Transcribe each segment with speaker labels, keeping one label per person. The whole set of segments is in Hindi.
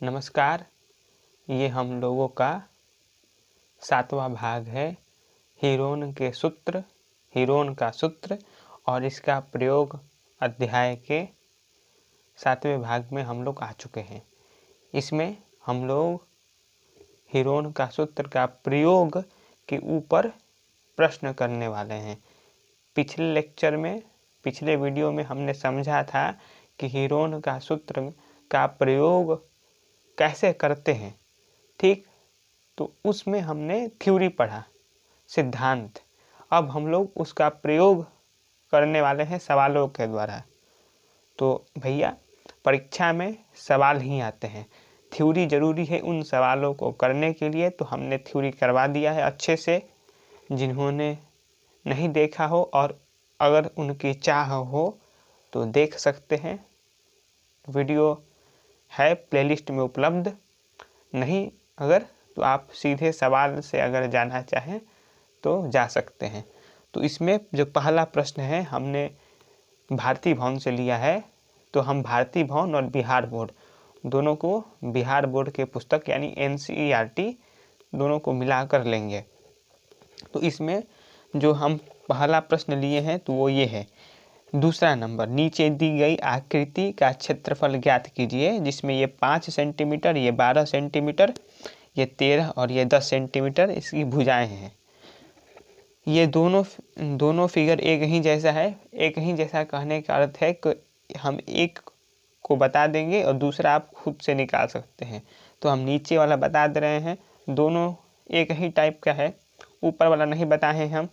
Speaker 1: नमस्कार। ये हम लोगों का 7वां भाग है हीरोन का सूत्र और इसका प्रयोग अध्याय के 7वें भाग में हम लोग आ चुके हैं। इसमें हम लोग हीरोन का सूत्र का प्रयोग के ऊपर प्रश्न करने वाले हैं। पिछले वीडियो में हमने समझा था कि हीरोन का सूत्र का प्रयोग कैसे करते हैं, ठीक। तो उसमें हमने थ्योरी पढ़ा, सिद्धांत। अब हम लोग उसका प्रयोग करने वाले हैं सवालों के द्वारा। तो भैया, परीक्षा में सवाल ही आते हैं, थ्योरी ज़रूरी है उन सवालों को करने के लिए। तो हमने थ्योरी करवा दिया है अच्छे से। जिन्होंने नहीं देखा हो और अगर उनकी चाह हो तो देख सकते हैं, वीडियो है प्लेलिस्ट में उपलब्ध। नहीं अगर तो आप सीधे सवाल से अगर जाना चाहें तो जा सकते हैं। तो इसमें जो पहला प्रश्न है हमने भारतीय भवन से लिया है। तो हम भारतीय भवन और बिहार बोर्ड दोनों को, बिहार बोर्ड के पुस्तक यानी NCERT दोनों को मिलाकर लेंगे। तो इसमें जो हम पहला प्रश्न लिए हैं तो वो ये है, दूसरा नंबर, नीचे दी गई आकृति का क्षेत्रफल ज्ञात कीजिए, जिसमें ये 5 सेंटीमीटर, ये 12 सेंटीमीटर, ये 13 और ये 10 सेंटीमीटर इसकी भुजाएं हैं। ये दोनों फिगर एक ही जैसा है। एक ही जैसा कहने का अर्थ है कि हम एक को बता देंगे और दूसरा आप खुद से निकाल सकते हैं। तो हम नीचे वाला बता दे रहे हैं, दोनों एक ही टाइप का है। ऊपर वाला नहीं बताए हैं,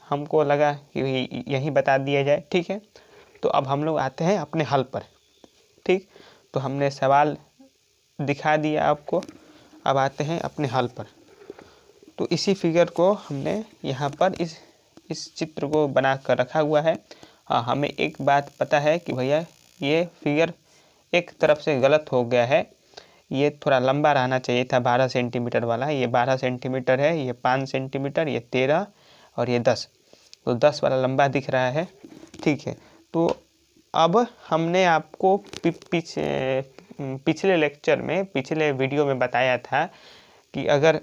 Speaker 1: हमको लगा कि यही बता दिया जाए, ठीक है। तो अब हम लोग आते हैं अपने हल पर, ठीक। तो हमने सवाल दिखा दिया आपको, अब आते हैं अपने हल पर। तो इसी फिगर को हमने यहाँ पर इस चित्र को बना कर रखा हुआ है। हाँ, हमें एक बात पता है कि भैया ये फिगर एक तरफ से गलत हो गया है। ये थोड़ा लंबा रहना चाहिए था, 12 सेंटीमीटर वाला। ये 12 सेंटीमीटर है, ये 5 सेंटीमीटर, ये 13 और ये 10। तो 10 वाला लंबा दिख रहा है, ठीक है। तो अब हमने आपको पिछले लेक्चर में, पिछले वीडियो में बताया था कि अगर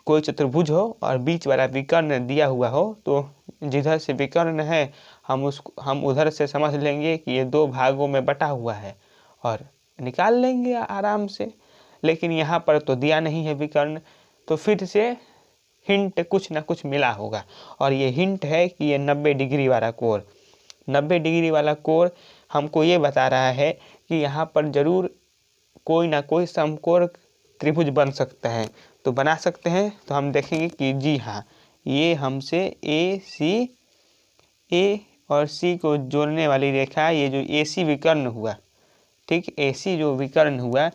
Speaker 1: कोई चतुर्भुज हो और बीच वाला विकर्ण दिया हुआ हो तो जिधर से विकर्ण है हम उधर से समझ लेंगे कि ये 2 भागों में बटा हुआ है और निकाल लेंगे आराम से। लेकिन यहाँ पर तो दिया नहीं है विकर्ण, तो फिर से हिंट कुछ ना कुछ मिला होगा। और ये हिंट है कि ये 90 डिग्री वाला कोण, 90 डिग्री वाला कोण हमको ये बता रहा है कि यहाँ पर जरूर कोई ना कोई समकोण त्रिभुज बन सकता है। तो बना सकते हैं, तो हम देखेंगे कि जी हाँ, ये हमसे ए और सी को जोड़ने वाली रेखा, ये जो AC विकर्ण हुआ, ठीक, AC जो विकर्ण हुआ,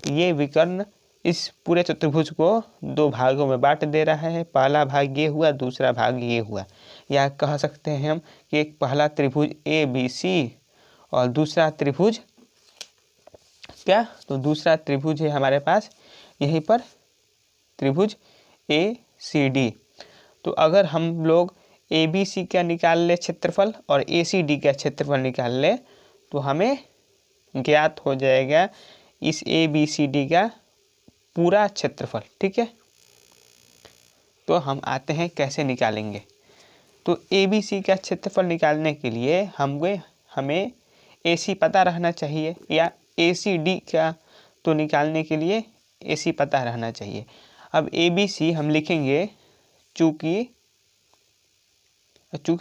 Speaker 1: ये विकर्ण इस पूरे चतुर्भुज को 2 भागों में बांट दे रहा है। पहला भाग ये हुआ, दूसरा भाग ये हुआ। या कह सकते हैं हम कि एक पहला त्रिभुज ABC और दूसरा त्रिभुज क्या, तो दूसरा त्रिभुज है हमारे पास यहीं पर त्रिभुज ACD। तो अगर हम लोग ABC का निकाल ले क्षेत्रफल और ACD का क्षेत्रफल निकाल ले तो हमें ज्ञात हो जाएगा इस ABCD का पूरा क्षेत्रफल, ठीक है। तो हम आते हैं कैसे निकालेंगे। तो ABC का क्षेत्रफल निकालने के लिए हमें AC पता रहना चाहिए, या ACD का तो निकालने के लिए AC पता रहना चाहिए। अब ABC हम लिखेंगे, चूँकि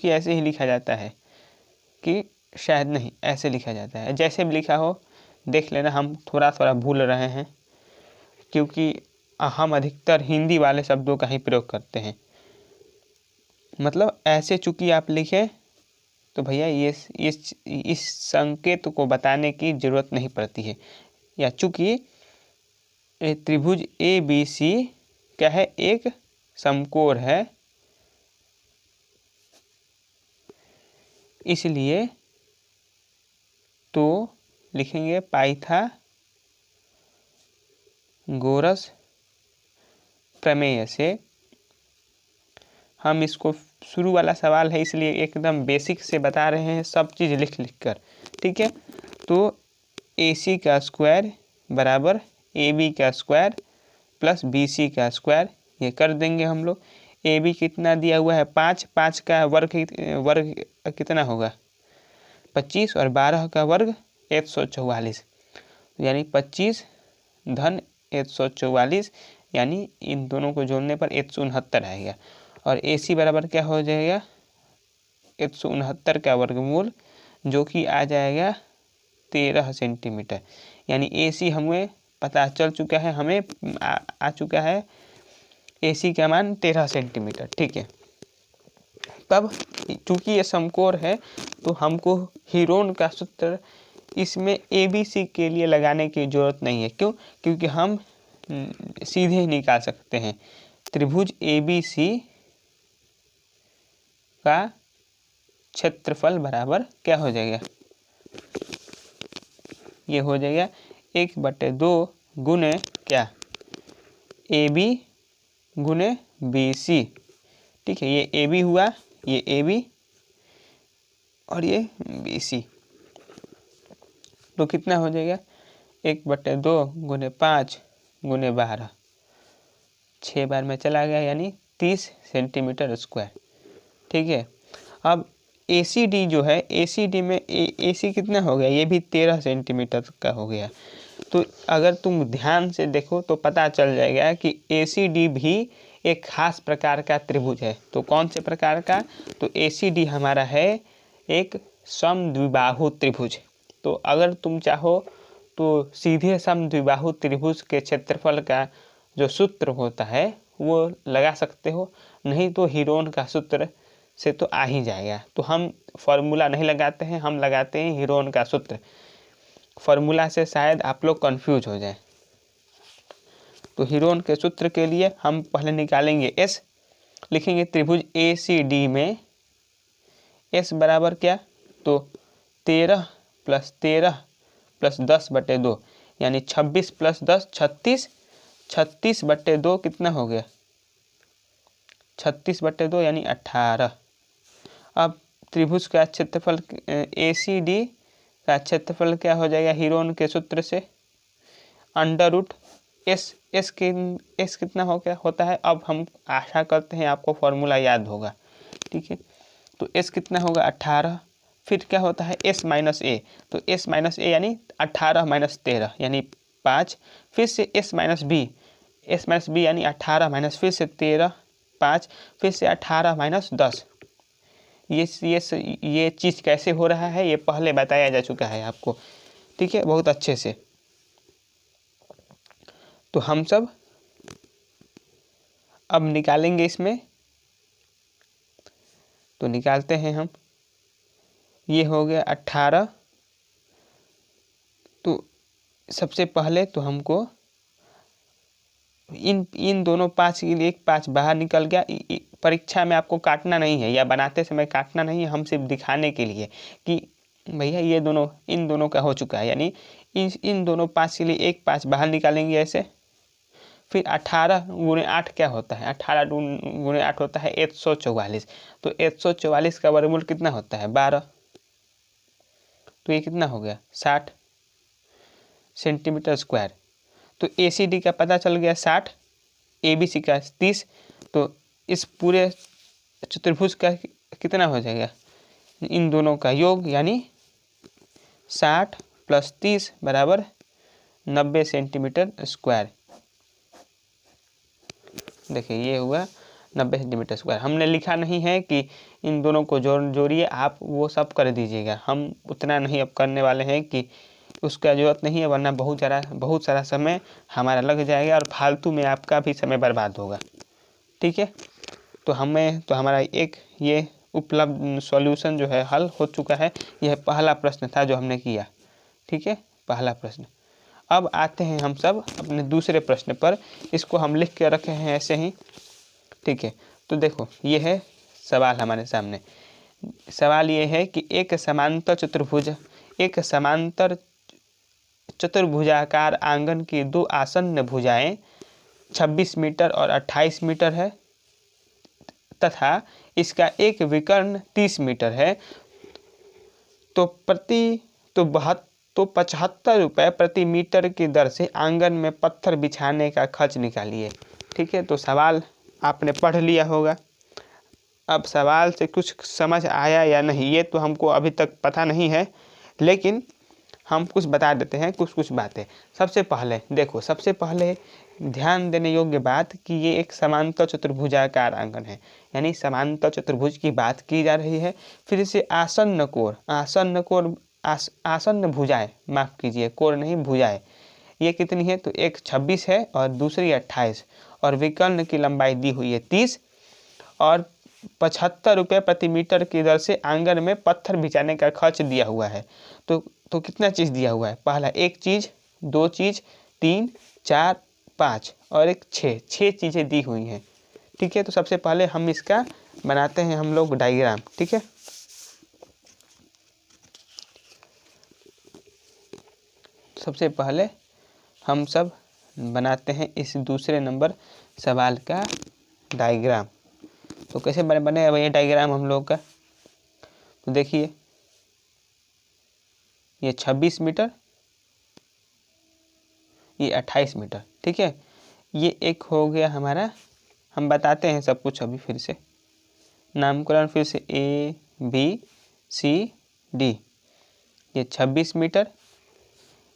Speaker 1: ऐसे ही लिखा जाता है कि शायद नहीं, ऐसे लिखा जाता है, जैसे भी लिखा हो देख लेना। हम थोड़ा थोड़ा भूल रहे हैं क्योंकि हम अधिकतर हिंदी वाले शब्दों का ही प्रयोग करते हैं। मतलब ऐसे चूँकि आप लिखें तो भैया इस संकेत को बताने की ज़रूरत नहीं पड़ती है। या चूँकि त्रिभुज ABC क्या है, एक समकोण है, इसलिए तो लिखेंगे पाइथागोरस प्रमेय से। हम इसको, शुरू वाला सवाल है इसलिए एकदम बेसिक से बता रहे हैं, सब चीज़ लिख कर, ठीक है। तो AC का स्क्वायर बराबर AB का स्क्वायर प्लस BC का स्क्वायर, ये कर देंगे हम लोग। AB कितना दिया हुआ है 5, 5 का वर्ग कितना होगा 25 और 12 का वर्ग 144, यानी 25 धन 144, यानी इन दोनों को जोड़ने पर 169 आएगा। और AC बराबर क्या हो जाएगा 169 का वर्गमूल, जो कि आ जाएगा 13 सेंटीमीटर। यानी AC हमें पता चल चुका है, हमें आ चुका है AC का मान 13 सेंटीमीटर। ठीक है, तब चूंकि ये समकोण है तो हमको हीरोन का सूत्र इसमें ABC के लिए लगाने की जरूरत नहीं है। क्यों? क्योंकि हम सीधे ही निकाल सकते हैं। त्रिभुज ABC का क्षेत्रफल बराबर क्या हो जाएगा, ये हो जाएगा 1/2 गुने क्या AB गुने BC। ठीक है, ये AB हुआ, ये AB और ये BC, तो कितना हो जाएगा 1/2 गुने 5 गुने 12, 6 बार में चला गया, यानी 30 सेंटीमीटर स्क्वायर। ठीक है, अब ACD जो है, ACD में AC कितना हो गया, ये भी 13 सेंटीमीटर का हो गया। तो अगर तुम ध्यान से देखो तो पता चल जाएगा कि ACD भी एक खास प्रकार का त्रिभुज है। तो कौन से प्रकार का, तो ACD हमारा है एक समद्विबाहु त्रिभुज। तो अगर तुम चाहो तो सीधे समद्विबाहु त्रिभुज के क्षेत्रफल का जो सूत्र होता है वो लगा सकते हो, नहीं तो हीरोन का सूत्र से तो आ ही जाएगा। तो हम फॉर्मूला नहीं लगाते हैं, हम लगाते हैं हीरोन का सूत्र। फॉर्मूला से शायद आप लोग कंफ्यूज हो जाए। तो हीरोन के सूत्र के लिए हम पहले निकालेंगे S, लिखेंगे त्रिभुज ACD में S बराबर क्या, तो 13 + 13 + 10/2, यानी 26 + 10 36, 36/2 कितना हो गया 36/2 यानी 18। अब त्रिभुज का क्षेत्रफल ACD का क्षेत्रफल क्या हो जाएगा हीरोन के सूत्र से, √S कितना होता है। अब हम आशा करते हैं आपको फॉर्मूला याद होगा। ठीक है, तो S कितना होगा 18, फिर क्या होता है S - A, तो S - A यानी 18 - 13 यानी 5, फिर से S - B यानी 18 फिर से 13, 5, फिर से 18 - 10। ये चीज़ कैसे हो रहा है ये पहले बताया जा चुका है आपको। ठीक है, बहुत अच्छे से। तो हम सब अब निकालेंगे इसमें, तो निकालते हैं हम। ये हो गया 18। तो सबसे पहले तो हमको इन दोनों 5 के लिए एक 5 बाहर निकल गया। परीक्षा में आपको काटना नहीं है या बनाते समय काटना नहीं है, हम सिर्फ दिखाने के लिए कि भैया ये दोनों इन दोनों का हो चुका है। यानी इन दोनों 5 के लिए एक 5 बाहर निकालेंगे ऐसे। फिर 18 × 8 क्या होता है, 18 × 8 होता है 144। तो 144 का वर्गमूल कितना होता है 12, तो ये कितना हो गया 60 सेंटीमीटर स्क्वायर। तो ACD का पता चल गया 60, ABC का 30। तो इस पूरे चतुर्भुज का कितना हो जाएगा इन दोनों का योग, यानी 60 + 30 बराबर 90 सेंटीमीटर स्क्वायर। देखिए ये हुआ 90 सेंटीमीटर स्क्वायर। हमने लिखा नहीं है कि इन दोनों को जोड़िए, आप वो सब कर दीजिएगा। हम उतना नहीं अब करने वाले हैं कि उसका ज़रूरत नहीं है, वरना बहुत सारा समय हमारा लग जाएगा और फालतू में आपका भी समय बर्बाद होगा। ठीक है, तो हमारा एक ये उपलब्ध सॉल्यूशन जो है हल हो चुका है। यह पहला प्रश्न था जो हमने किया। ठीक है, पहला प्रश्न। अब आते हैं हम सब अपने दूसरे प्रश्न पर। इसको हम लिख के रखे हैं ऐसे ही। ठीक है, तो देखो ये है सवाल हमारे सामने। सवाल ये है कि एक समांतर चतुर्भुजाकार आंगन की दो आसन्न भुजाएं 26 मीटर और 28 मीटर है तथा इसका एक विकर्ण 30 मीटर है। तो तो 75 रुपये प्रति मीटर की दर से आंगन में पत्थर बिछाने का खर्च निकालिए। ठीक है, तो सवाल आपने पढ़ लिया होगा। अब सवाल से कुछ समझ आया या नहीं ये तो हमको अभी तक पता नहीं है, लेकिन हम कुछ बता देते हैं कुछ बातें। सबसे पहले देखो, सबसे पहले ध्यान देने योग्य बात कि ये एक समांतर चतुर्भुजाकार आंगन है, यानी समांतर चतुर्भुज की बात की जा रही है। फिर इसे आसन्न कोण, आसन्न भुजाएं, माफ़ कीजिए कोण नहीं भुजाएं, ये कितनी है तो एक 26 है और दूसरी 28, और विकर्ण की लंबाई दी हुई है 30, और 75 रुपये प्रति मीटर की दर से आंगन में पत्थर बिछाने का खर्च दिया हुआ है। तो कितना चीज़ दिया हुआ है, पहला एक चीज़, दो चीज़, 3, 4, 5 और एक 6 चीज़ें दी हुई हैं। ठीक है, तो सबसे पहले हम इसका बनाते हैं हम लोग डायग्राम। ठीक है, सबसे पहले हम सब बनाते हैं इस दूसरे नंबर सवाल का डायग्राम। तो कैसे बनेगा ये डायग्राम हम लोग का, तो देखिए ये 26 मीटर, ये 28 मीटर। ठीक है, ये एक हो गया हमारा, हम बताते हैं सब कुछ अभी फिर से, नामकरण फिर से A B C D। ये 26 मीटर,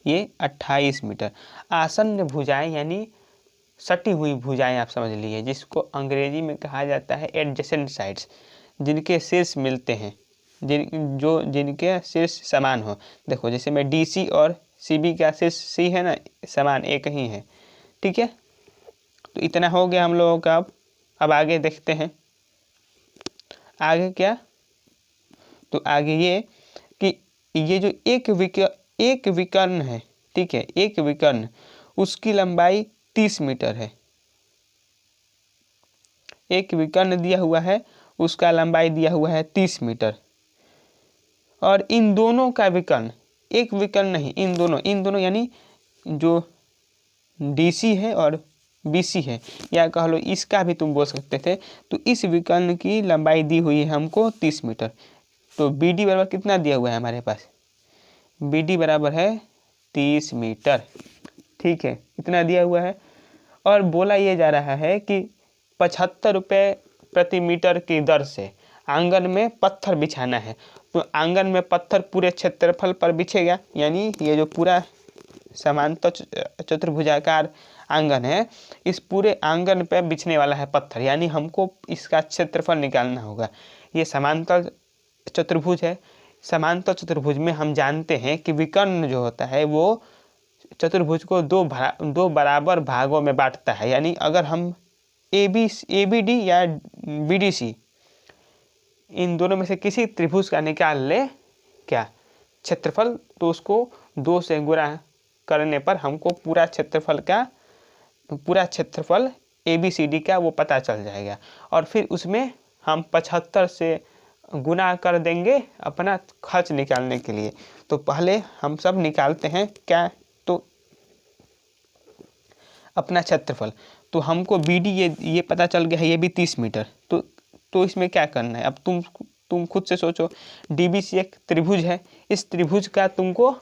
Speaker 1: ये 28 मीटर। आसन्न भुजाएं यानी सटी हुई भुजाएं आप समझ लीजिए, जिसको अंग्रेजी में कहा जाता है एडजेसेंट साइड्स, जिनके शीर्ष मिलते हैं, जिनके शीर्ष समान हो। देखो जैसे मैं DC और CB का शीर्ष C है ना, समान एक ही है। ठीक है, तो इतना हो गया हम लोगों का। अब आगे देखते हैं, आगे क्या, तो आगे ये कि ये जो एक विकर्ण है, ठीक है, एक विकर्ण, उसकी लंबाई 30 मीटर है। एक विकर्ण दिया हुआ है, उसका लंबाई दिया हुआ है 30 मीटर, और इन दोनों का विकर्ण, एक विकर्ण नहीं, इन दोनों यानी जो DC है और BC है, या कह लो इसका भी तुम बोल सकते थे। तो इस विकर्ण की लंबाई दी हुई है हमको 30 मीटर। तो BD बराबर कितना दिया हुआ है हमारे पास, BD बराबर है 30 मीटर। ठीक है, इतना दिया हुआ है, और बोला ये जा रहा है कि 75 रुपये प्रति मीटर की दर से आंगन में पत्थर बिछाना है। तो आंगन में पत्थर पूरे क्षेत्रफल पर बिछेगा, यानी ये जो पूरा समांतर चतुर्भुजाकार आंगन है, इस पूरे आंगन पे बिछने वाला है पत्थर, यानी हमको इसका क्षेत्रफल निकालना होगा। ये समांतर चतुर्भुज है। समांतर चतुर्भुज में हम जानते हैं कि विकर्ण जो होता है वो चतुर्भुज को दो बराबर भागों में बांटता है। यानी अगर हम ABD या BDC इन दोनों में से किसी त्रिभुज का निकाल ले क्या क्षेत्रफल, तो उसको 2 से गुणा करने पर हमको पूरा क्षेत्रफल ABCD का वो पता चल जाएगा, और फिर उसमें हम 75 से गुना कर देंगे अपना खर्च निकालने के लिए। तो पहले हम सब निकालते हैं क्या, तो अपना क्षेत्रफल। तो हमको BD ये पता चल गया है, ये भी 30 मीटर। तो इसमें क्या करना है, अब तुम खुद से सोचो। DBC एक त्रिभुज है, इस त्रिभुज का तुमको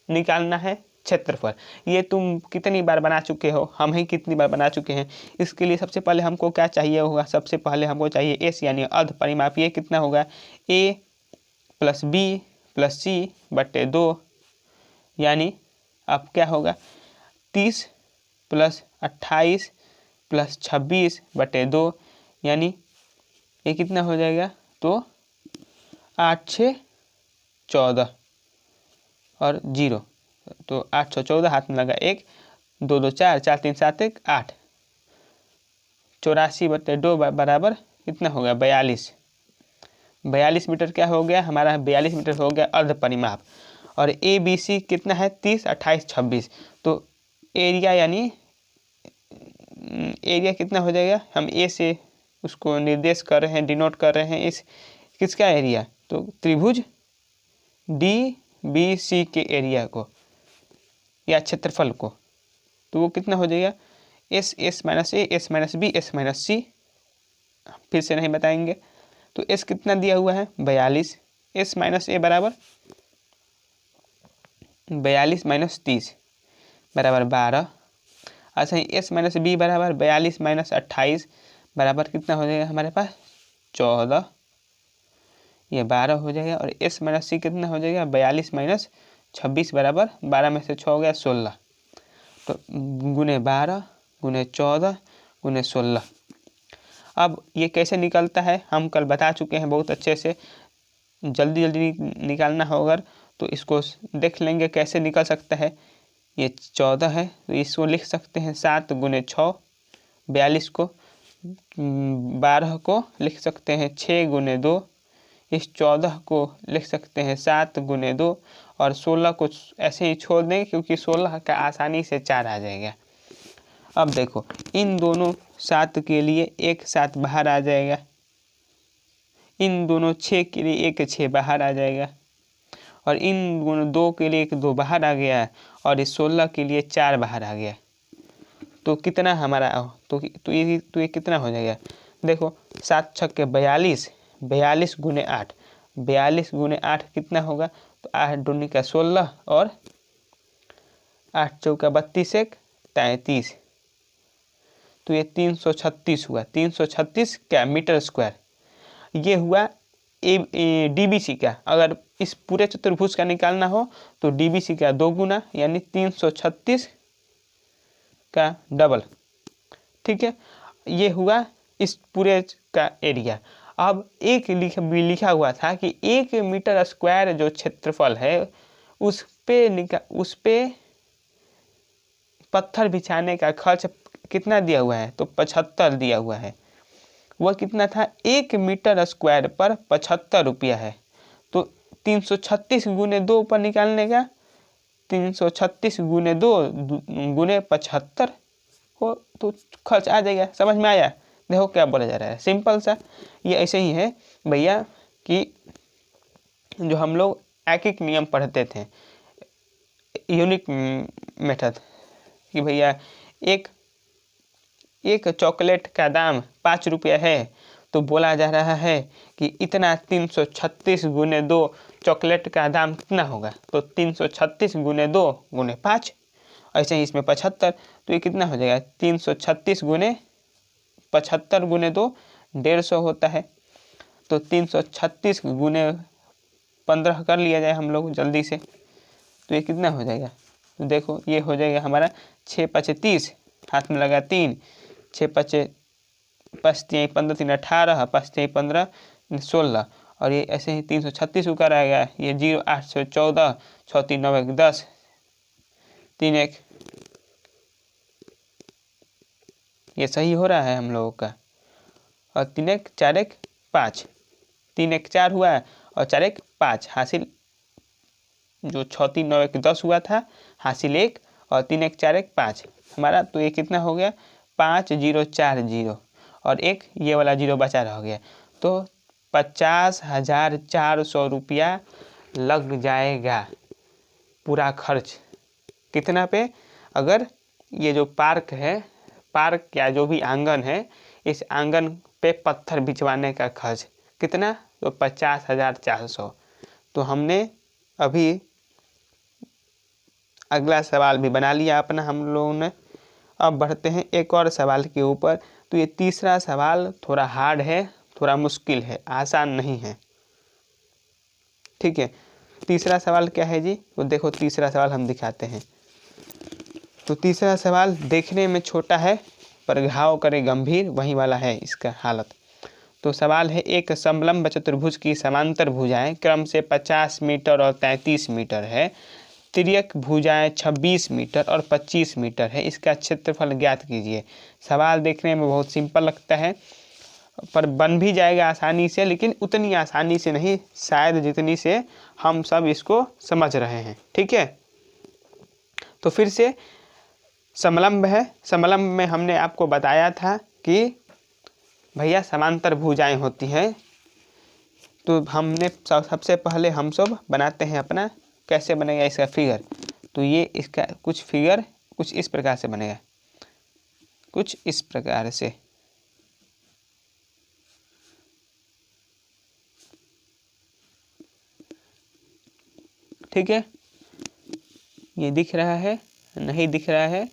Speaker 1: निकालना है क्षेत्रफल। ये तुम कितनी बार बना चुके हो, हम ही कितनी बार बना चुके हैं। इसके लिए सबसे पहले हमको क्या चाहिए होगा, सबसे पहले हमको चाहिए S यानी अर्ध परिमाप। ये कितना होगा, A + B + C बटे 2, यानी अब क्या होगा 30 + 28 + 26 बटे 2, यानी ये कितना हो जाएगा, तो 8 6 14 और 0, तो 8 6 14, हाथ में लगा 1, 2 2 4, 4 3 7 1 8, 84 बटे 2 बराबर कितना हो गया 42 मीटर। क्या हो गया हमारा, 42 मीटर हो गया अर्ध परिमाप। और ABC कितना है 30 28 26, तो एरिया यानी एरिया कितना हो जाएगा, हम A से उसको निर्देश कर रहे हैं, डिनोट कर रहे हैं इस किसका एरिया, तो त्रिभुज DBC के एरिया को या क्षेत्रफल को। तो वो कितना हो जाएगा S - A S - B S - C, फिर से नहीं बताएंगे। तो S कितना दिया हुआ है 42, S - A बराबर 42 माइनस 30 बराबर 12। अच्छा एस माइनस बी बराबर 42 माइनस 28 बराबर कितना हो जाएगा हमारे पास 14, ये 12 हो जाएगा। और एस माइनस सी कितना हो जाएगा 42 माइनस 26 बराबर 12 में से 6 हो गया 16। तो गुने 12 गुने 14 गुने 16। अब ये कैसे निकलता है हम कल बता चुके हैं बहुत अच्छे से, जल्दी जल्दी निकालना हो अगर तो इसको देख लेंगे कैसे निकल सकता है। ये 14 है तो इसको लिख सकते हैं 7 गुने 6, 42 को, 12 को लिख सकते हैं 6 गुने 2, इस 14 को लिख सकते हैं 7 गुने 2 और 16 को ऐसे ही छोड़ देंगे क्योंकि 16 का आसानी से 4 आ जाएगा। अब देखो इन दोनों 7 के लिए एक 7 बाहर आ जाएगा, इन दोनों 6 के लिए एक 6 बाहर आ जाएगा और इन दोनों 2 के लिए एक 2 बाहर आ गया और इस 16 के लिए 4 बाहर आ गया। तो कितना हमारा तो ये कितना हो जाएगा देखो 7 छक्के 42, 42 गुने 8, 42 गुने 8 कितना होगा तो 8 दूनी का 16 और 8 चौका 32 एक 33, तो ये 336 हुआ। 336 क्या मीटर स्क्वायर। ये हुआ डीबीसी का। अगर इस पूरे चतुर्भुज का निकालना हो तो डीबीसी का 2 गुना यानी 336 का डबल। ठीक है, ये हुआ इस पूरे का एरिया। अब एक लिखा हुआ था कि 1 मीटर स्क्वायर जो क्षेत्रफल है उस पे पत्थर बिछाने का खर्च कितना दिया हुआ है तो 75 दिया हुआ है। वह कितना था 1 मीटर स्क्वायर पर 75 रुपया है। तो 336 गुने 2 पर निकालने का 336 गुने 2 गुने 75 हो तो खर्च आ जाएगा। समझ में आया। देखो क्या बोला जा रहा है, सिंपल सा। ये ऐसे ही है भैया कि जो हम लोग एक एक नियम पढ़ते थे, यूनिक मेथड, कि भैया एक चॉकलेट का दाम 5 रुपया है तो बोला जा रहा है कि इतना 336 गुने 2 चॉकलेट का दाम कितना होगा तो 336 गुने 2 गुने 5। ऐसे ही इसमें 75, तो ये कितना हो जाएगा 336 गुने 75 गुने 2 150 होता है। तो 336 गुने 15 कर लिया जाए हम लोग जल्दी से, तो ये कितना हो जाएगा तो देखो ये हो जाएगा हमारा 6 5 30, हाथ में लगा 3, 6 5 5 3 15 3 18, 5 3 15 16 और ये ऐसे ही 336 ऊपर आएगा। ये 0 8 6 14 6 3 9 1 10 3 1, ये सही हो रहा है हम लोगों का। और 3 1 4 1 5, 3 1 4 हुआ और 4 1 5 हासिल, जो 6 3 9 1 10 हुआ था हासिल 1 और 3 1 4 1 5 हमारा। तो ये कितना हो गया 5 0 4 0 और एक ये वाला 0 बचा रह गया। तो 50,400 रुपया लग जाएगा पूरा खर्च। कितना पे, अगर ये जो पार्क है, पार्क या जो भी आंगन है, इस आंगन पे पत्थर बिछवाने का खर्च कितना तो 50,400। तो हमने अभी अगला सवाल भी बना लिया अपना हम लोगों ने। अब बढ़ते हैं एक और सवाल के ऊपर। तो ये तीसरा सवाल थोड़ा हार्ड है, थोड़ा मुश्किल है, आसान नहीं है। ठीक है, तीसरा सवाल क्या है जी, तो देखो तीसरा सवाल हम दिखाते हैं। तो तीसरा सवाल देखने में छोटा है पर घाव करे गंभीर, वही वाला है इसका हालत। तो सवाल है एक समलंब चतुर्भुज की समांतर भुजाएं क्रम से 50 मीटर और 33 मीटर है, तिर्यक भुजाएं 26 मीटर और 25 मीटर है, इसका क्षेत्रफल ज्ञात कीजिए। सवाल देखने में बहुत सिंपल लगता है पर बन भी जाएगा आसानी से, लेकिन उतनी आसानी से नहीं शायद जितनी से हम सब इसको समझ रहे हैं। ठीक है, तो फिर से समलंब है। समलंब में हमने आपको बताया था कि भैया समांतर भुजाएं होती हैं। तो हमने सबसे पहले हम सब बनाते हैं अपना, कैसे बनेगा इसका फिगर। तो ये इसका कुछ फिगर कुछ इस प्रकार से बनेगा, कुछ इस प्रकार से। ठीक है, ये दिख रहा है, नहीं दिख रहा है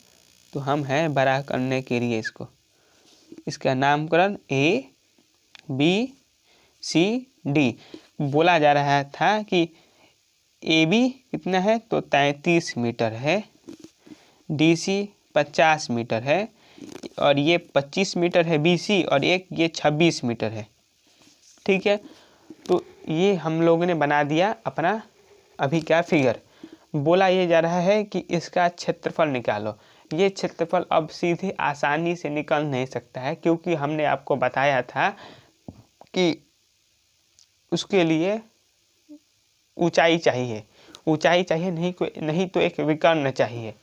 Speaker 1: तो हम हैं बड़ा करने के लिए इसको, इसका नामकरण ABCD बोला जा रहा था कि AB कितना है तो 33 मीटर है, DC 50 मीटर है और ये 25 मीटर है BC और एक ये 26 मीटर है। ठीक है, तो ये हम लोगों ने बना दिया अपना अभी क्या फिगर। बोला ये जा रहा है कि इसका क्षेत्रफल निकालो। ये क्षेत्रफल अब सीधे आसानी से निकल नहीं सकता है, क्योंकि हमने आपको बताया था कि उसके लिए ऊंचाई चाहिए, ऊंचाई चाहिए, नहीं तो एक विकर्ण चाहिए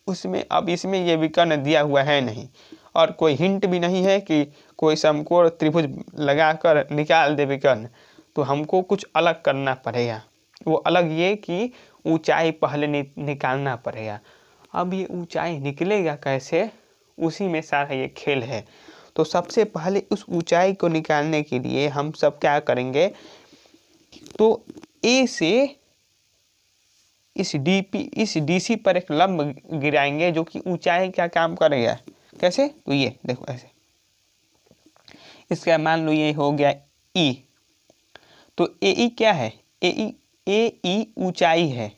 Speaker 1: उसमें। अब इसमें ये विकर्ण दिया हुआ है नहीं और कोई हिंट भी नहीं है कि कोई समकोण त्रिभुज लगाकर निकाल दे विकर्ण, तो हमको कुछ अलग करना पड़ेगा। वो अलग ये कि ऊंचाई पहले निकालना पड़ेगा। अब ये ऊंचाई निकलेगा कैसे, उसी में सारा ये खेल है। तो सबसे पहले उस ऊंचाई को निकालने के लिए हम सब क्या करेंगे, तो ए से इस DC पर एक लंब गिराएंगे जो कि ऊंचाई का काम करेगा। कैसे, तो ये देखो ऐसे, इसका मान लो ये हो गया E, तो AE क्या है, AE ऊंचाई है,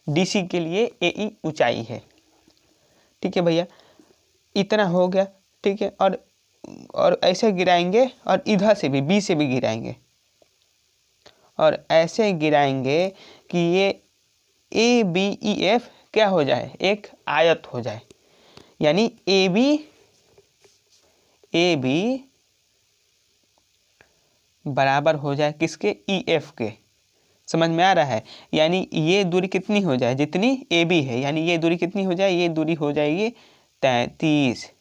Speaker 1: DC के लिए AE ऊंचाई है। ठीक है भैया, इतना हो गया। ठीक है, और ऐसे गिराएंगे और इधर से भी B से भी गिराएंगे और ऐसे गिराएंगे कि ये ABEF क्या हो जाए, एक आयत हो जाए। यानी AB बराबर हो जाए किसके, EF के। समझ में आ रहा है। यानी ये दूरी कितनी हो जाए, जितनी AB है, यानी ये दूरी कितनी हो जाए, ये दूरी हो जाएगी 33।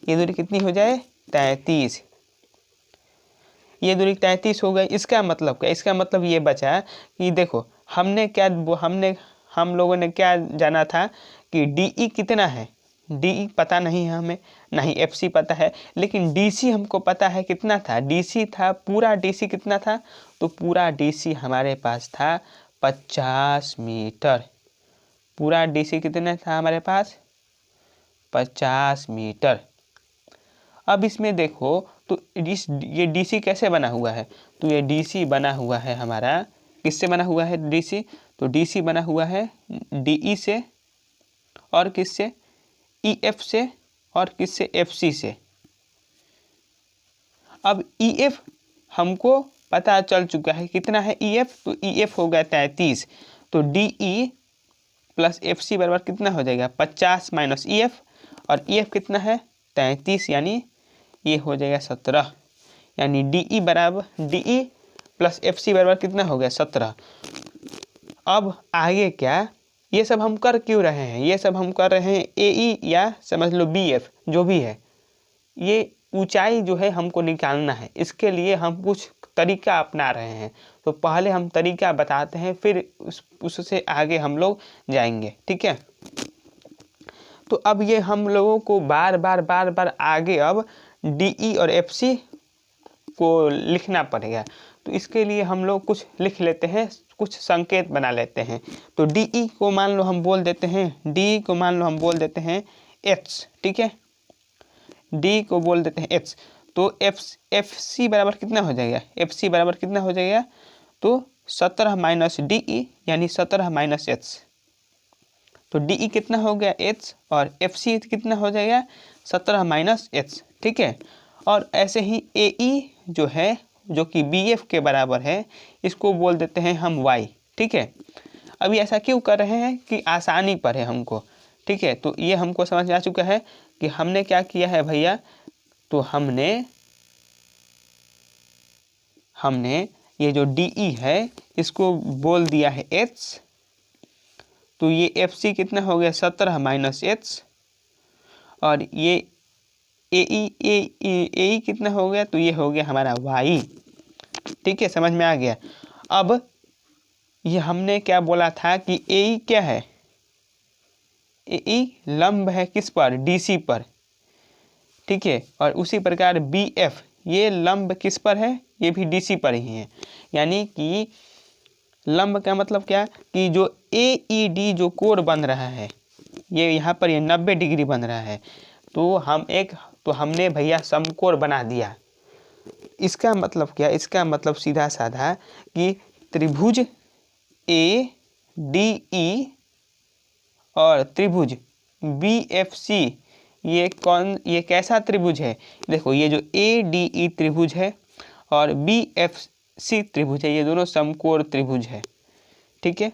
Speaker 1: ये दूरी कितनी हो जाए, 33। ये दूरी 33 हो गई। इसका मतलब क्या, इसका मतलब ये बचा कि देखो हम लोगों ने क्या जाना था कि DE कितना है, DE पता नहीं है हमें, नहीं FC पता है, लेकिन DC हमको पता है कितना था, DC था, पूरा DC कितना था, तो पूरा DC हमारे पास था 50 मीटर। पूरा DC कितना था हमारे पास, 50 मीटर। अब इसमें देखो तो ये DC कैसे बना हुआ है, तो ये DC बना हुआ है हमारा, किससे बना हुआ है DC, तो DC बना हुआ है DE से और किससे, EF से और किससे, FC से। अब EF हमको पता चल चुका है कितना है EF, तो EF हो गया 33, तो DE प्लस FC बराबर कितना हो जाएगा, 50 माइनस EF, और EF कितना है 33, यानी ये हो जाएगा 17। यानी DE प्लस FC बराबर कितना हो गया, 17। अब आगे क्या, ये सब हम कर क्यों रहे हैं, ये सब हम कर रहे हैं AE या समझ लो BF जो भी है, ये ऊंचाई जो है हमको निकालना है। इसके लिए हम कुछ तरीका अपना रहे हैं, तो पहले हम तरीका बताते हैं, फिर उससे आगे हम लोग जाएंगे। ठीक है, तो अब ये हम लोगों को बार बार आगे अब DE और FC को लिखना पड़ेगा। तो इसके लिए हम लोग कुछ लिख लेते हैं, कुछ संकेत बना लेते हैं। तो DE को मान लो हम बोल देते हैं, DE को मान लो हम बोल देते हैं H। ठीक है, D को बोल देते हैं H। तो FC बराबर कितना हो जाएगा, FC बराबर कितना हो जाएगा, तो 17 माइनस DE यानी 17 माइनस H। तो DE कितना हो गया H और FC कितना हो जाएगा 17 माइनस H। ठीक है, और ऐसे ही AE जो है, जो कि BF के बराबर है, इसको बोल देते हैं हम Y। ठीक है, अभी ऐसा क्यों कर रहे हैं कि आसानी पर है हमको। ठीक है, तो ये हमको समझ में आ चुका है कि हमने क्या किया है भैया, तो हमने ये जो DE है इसको बोल दिया है H, तो ये FC कितना हो गया 17 माइनस H, और ये AE कितना हो गया, तो ये हो गया हमारा Y। ठीक है, समझ में आ गया। अब ये हमने क्या बोला था कि AE क्या है, AE लंब है किस पर, DC पर। ठीक है, और उसी प्रकार BF ये लंब किस पर है, ये भी DC पर ही है। यानी कि लंब का मतलब क्या कि जो AED जो कोण बन रहा है, ये यहाँ पर ये 90 डिग्री बन रहा है, तो हमने भैया समकोण बना दिया। इसका मतलब क्या, इसका मतलब सीधा साधा कि त्रिभुज ADE और त्रिभुज BFC ये कैसा त्रिभुज है। देखो ये जो ADE त्रिभुज है और BFC त्रिभुज है, ये दोनों समकोण त्रिभुज है। ठीक है,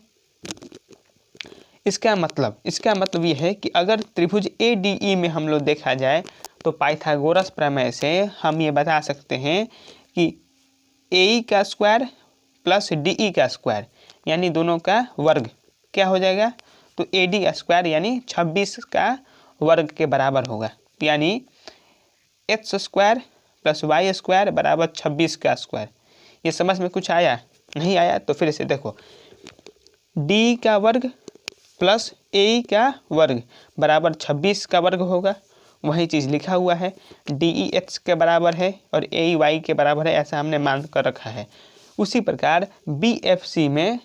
Speaker 1: इसका मतलब ये है कि अगर त्रिभुज ADE में हम लोग देखा जाए तो पाइथागोरस प्रमेय से हम ये बता सकते हैं कि AE का स्क्वायर प्लस DE का स्क्वायर यानी दोनों का वर्ग क्या हो जाएगा, तो AD का स्क्वायर यानी 26 का वर्ग के बराबर होगा, यानी x square plus Y square बराबर 26 का स्क्वायर। ये समझ में कुछ आया? नहीं आया तो फिर से देखो, D का वर्ग प्लस AE का वर्ग बराबर 26 का वर्ग होगा, वही चीज़ लिखा हुआ है। DE x के बराबर है और AE y के बराबर है, ऐसा हमने मान कर रखा है। उसी प्रकार BFC में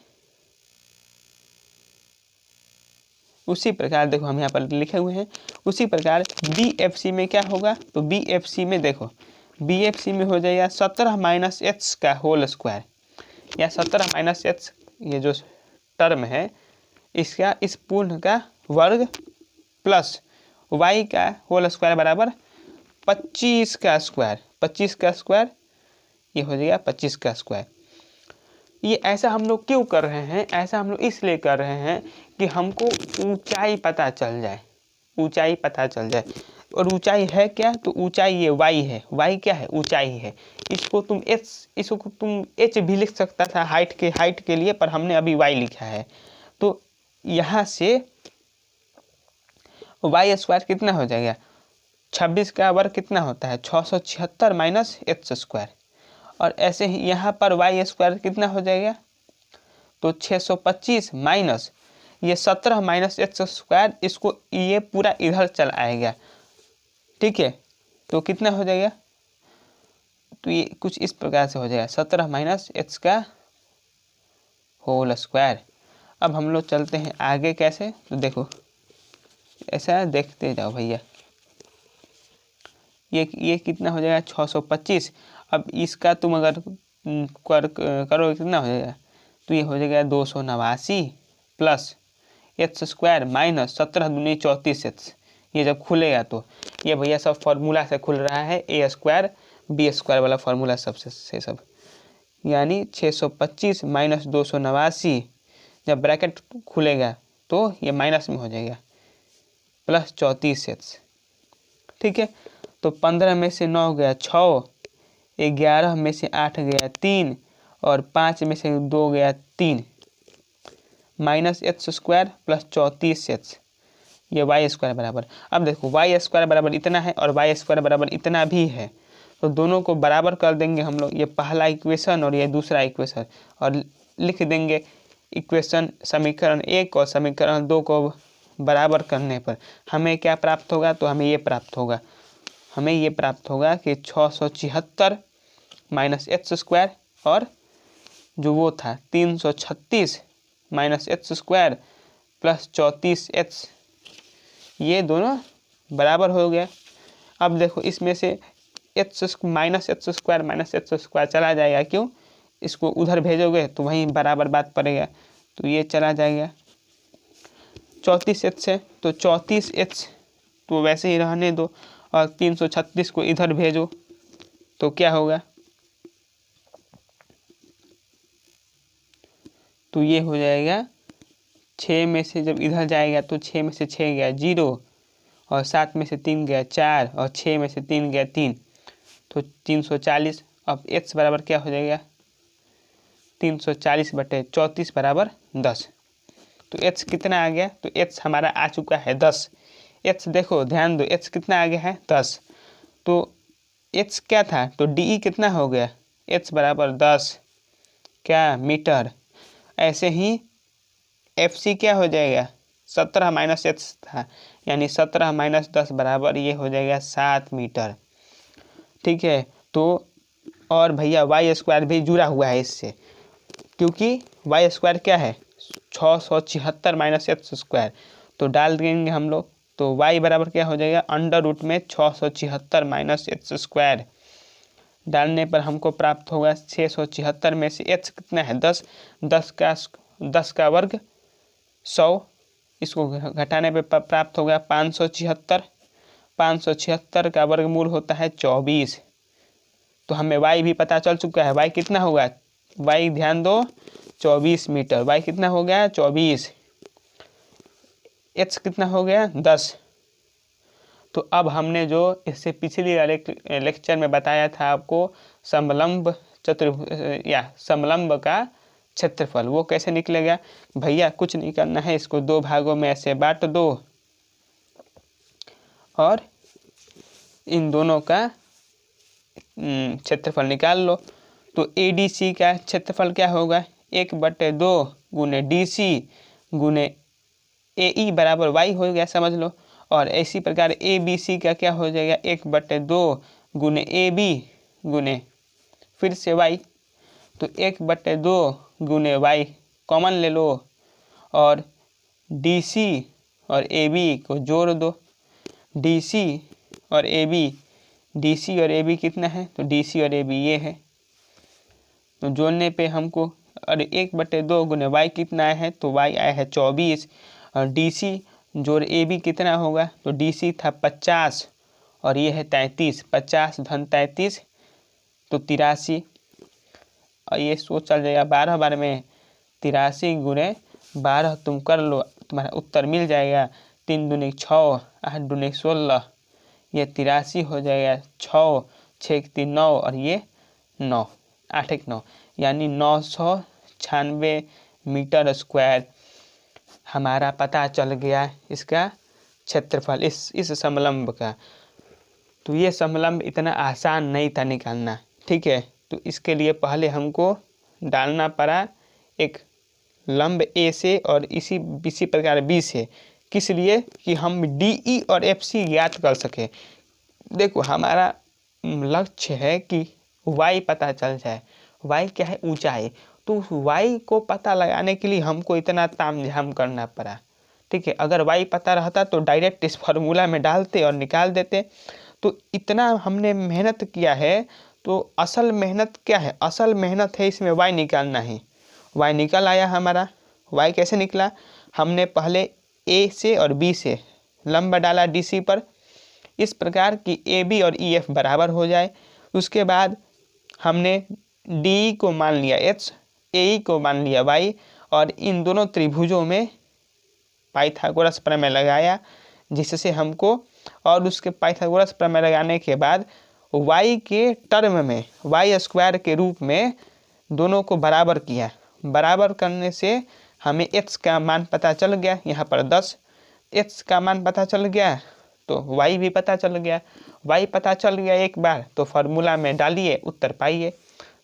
Speaker 1: देखो हम यहाँ पर लिखे हुए हैं, उसी प्रकार BFC में क्या होगा, तो BFC में देखो, BFC में हो जाएगा 17 - h का होल स्क्वायर, या 17 - h ये जो टर्म है इसका इस पूर्ण का वर्ग प्लस y का होल स्क्वायर बराबर 25 का स्क्वायर, 25 का स्क्वायर ये हो जाएगा 25 का स्क्वायर। ये ऐसा हम लोग क्यों कर रहे हैं, ऐसा हम लोग इसलिए कर रहे हैं कि हमको ऊंचाई पता चल जाए, ऊंचाई पता चल जाए। और ऊंचाई है क्या, तो ऊंचाई ये y है, y क्या है, ऊंचाई है। इसको तुम h भी लिख सकता था हाइट के लिए, पर हमने अभी y लिखा है। तो यहाँ से वाई स्क्वायर कितना हो जाएगा, 26 का वर्ग कितना होता है 676 माइनस h स्क्वायर, और ऐसे ही यहाँ पर वाई स्क्वायर कितना हो जाएगा, तो 625 माइनस ये 17 माइनस h स्क्वायर, इसको ये पूरा इधर चल आएगा। ठीक है, तो कितना हो जाएगा, तो ये कुछ इस प्रकार से हो जाएगा 17 माइनस h का होल स्क्वायर। अब हम लोग चलते हैं आगे कैसे, तो देखो ऐसा देखते जाओ भैया, ये कितना हो जाएगा 625। अब इसका तुम अगर करो कितना हो जाएगा, तो ये हो जाएगा 289 प्लस h स्क्वायर माइनस 17 दूनी 34h। ये जब खुलेगा तो ये भैया सब फॉर्मूला से खुल रहा है, a स्क्वायर b स्क्वायर वाला फॉर्मूला सबसे सब, यानी 625 माइनस 289, जब ब्रैकेट खुलेगा तो ये माइनस में हो जाएगा प्लस 34h। ठीक है, तो 15 में से 9 गया 6, 11 में से 8 गया 3 और 5 में से 2 गया 3, minus h square plus 34h, ये वाई स्क्वायर बराबर। अब देखो वाई स्क्वायर बराबर इतना है और वाई स्क्वायर बराबर इतना भी है, तो दोनों को बराबर कर देंगे हम लोग, ये पहला इक्वेशन और ये दूसरा इक्वेशन, और लिख देंगे इक्वेशन समीकरण 1 और समीकरण 2 को बराबर करने पर हमें क्या प्राप्त होगा, तो हमें ये प्राप्त होगा कि 676 माइनस h स्क्वायर और जो वो था 336 minus h square plus 34h, ये दोनों बराबर हो गया। अब देखो इसमें से माइनस h स्क्वायर चला जाएगा, क्यों, इसको उधर भेजोगे तो वहीं बराबर बात पड़ेगा, तो ये चला जाएगा 34h से, तो 34h तो वैसे ही रहने दो और 336 को इधर भेजो तो क्या होगा, तो ये हो जाएगा 6 में से जब इधर जाएगा तो 6 में से 6 गया 0 और 7 में से 3 गया 4 और 6 में से 3 गया 3, तो 340। अब x बराबर क्या हो जाएगा, 340/34 बराबर 10। तो h कितना आ गया, तो h हमारा आ चुका है 10। h देखो ध्यान दो, h कितना आ गया है 10, तो h क्या था, तो DE कितना हो गया, h बराबर 10 क्या मीटर। ऐसे ही FC क्या हो जाएगा, 17 माइनस h था, यानी 17 माइनस 10 बराबर ये हो जाएगा 7 मीटर। ठीक है, तो और भैया वाई स्क्वायर भी जुड़ा हुआ है इससे, क्योंकि वाई स्क्वायर क्या है 676 माइनस एक्स स्क्वायर। तो डाल देंगे हम लोग, तो वाई बराबर क्या हो जाएगा अंडर रूट में 676 माइनस एक्स स्क्वायर। डालने पर हमको प्राप्त होगा 676 में से एक्स कितना है 10, 10 का वर्ग 100, इसको घटाने पे प्राप्त होगा 576, 576 का वर्गमूल होता है 24। तो हमें y भी पता चल चुका है, y कितना होगा, y ध्यान दो 24 मीटर, y कितना हो गया 24, h कितना हो गया 10। तो अब हमने जो इससे पिछली लेक्चर में बताया था आपको समलंब समलंब का क्षेत्रफल, वो कैसे निकलेगा भैया, कुछ नहीं करना है, इसको दो भागों में ऐसे बांट दो और इन दोनों का क्षेत्रफल निकाल लो। तो ADC का क्षेत्रफल क्या होगा 1/2 गुने DC गुने AE बराबर y हो गया, समझ लो। और इसी प्रकार ABC का क्या हो जाएगा 1/2 गुने AB गुने फिर से y, तो 1/2 गुने y कॉमन ले लो और DC और AB को जोड़ दो। DC और AB कितना है, तो DC और AB ये है, तो जोड़ने पे हमको और 1/2 गुने y कितना आया है, तो y आया है 24 और DC जोड़ AB कितना होगा, तो DC था 50 और ये है 33, 50 धन 33 तो 83 और ये सोच चल जाएगा 12 बार में 83 गुने 12 तुम कर लो, तुम्हारा उत्तर मिल जाएगा। 3 दूनी 6, 8 दूनी 16, ये 83 हो जाएगा, 6 6 3 9 और ये 9 8 1 9 यानी 996 मीटर स्क्वायर हमारा पता चल गया इसका क्षेत्रफल इस समलंब का। तो ये समलंब इतना आसान नहीं था निकालना, ठीक है। तो इसके लिए पहले हमको डालना पड़ा एक लंब A से और इसी प्रकार B से, किस लिए कि हम DE और FC ज्ञात कर सके। देखो हमारा लक्ष्य है कि y पता चल जाए, y क्या है ऊंचाई, तो उस y को पता लगाने के लिए हमको इतना तामझाम करना पड़ा, ठीक है। अगर y पता रहता तो डायरेक्ट इस फार्मूला में डालते और निकाल देते। तो इतना हमने मेहनत किया है, तो असल मेहनत क्या है, असल मेहनत है इसमें y निकालना है। y निकल आया हमारा, y कैसे निकला, हमने पहले A से और B से लंब डाला DC पर इस प्रकार कि AB और EF बराबर हो जाए। उसके बाद हमने DE को मान लिया H, AE को मान लिया Y और इन दोनों त्रिभुजों में पाइथागोरस प्रमेय लगाया, जिससे हमको और उसके पाइथागोरस प्रमेय लगाने के बाद y के टर्म में y स्क्वायर के रूप में दोनों को बराबर किया। बराबर करने से हमें x का मान पता चल गया, यहाँ पर 10 x का मान पता चल गया तो y भी पता चल गया। y पता चल गया एक बार तो फार्मूला में डालिए, उत्तर पाइए।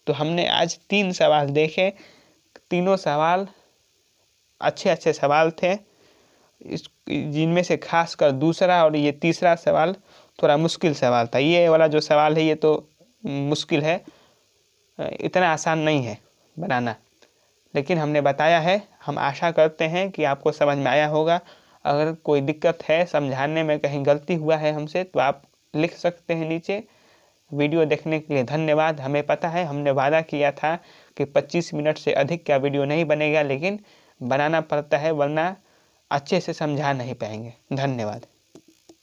Speaker 1: तो हमने आज 3 सवाल देखे, तीनों सवाल अच्छे सवाल थे, जिनमें से खासकर दूसरा और ये तीसरा सवाल थोड़ा मुश्किल सवाल था। ये वाला जो सवाल है ये तो मुश्किल है, इतना आसान नहीं है बनाना, लेकिन हमने बताया है। हम आशा करते हैं कि आपको समझ में आया होगा। अगर कोई दिक्कत है समझाने में, कहीं गलती हुआ है हमसे, तो आप लिख सकते हैं नीचे। वीडियो देखने के लिए धन्यवाद। हमें पता है हमने वादा किया था कि 25 मिनट से अधिक का वीडियो नहीं बनेगा, लेकिन बनाना पड़ता है वरना अच्छे से समझा नहीं पाएंगे। धन्यवाद।